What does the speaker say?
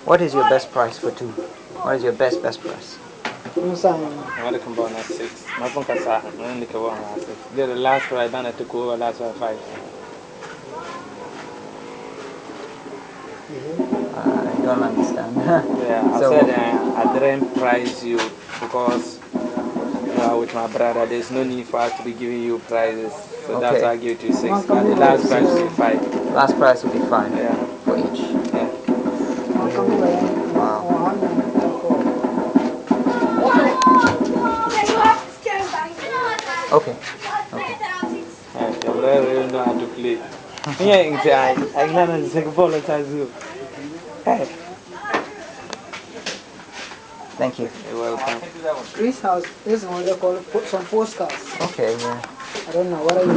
What is your best price for 2? What is your best price? I want to come on at 6. My phone can start. I only come on at 6. The last one I done at the cover, last one 5. I don't understand. Yeah, I So, said I didn't price you because you are with my brother. There's no need for us to be giving you prizes. So that's why I give it to you 6. But the last price will be 5. Last price will be 5 for each. Yeah. Wow. Okay. Your brother really know how to play. Yeah, I know the second ball at Hey. Thank you. You're welcome. Chris House, this is what they call some postcards. Okay, yeah. I don't know what are you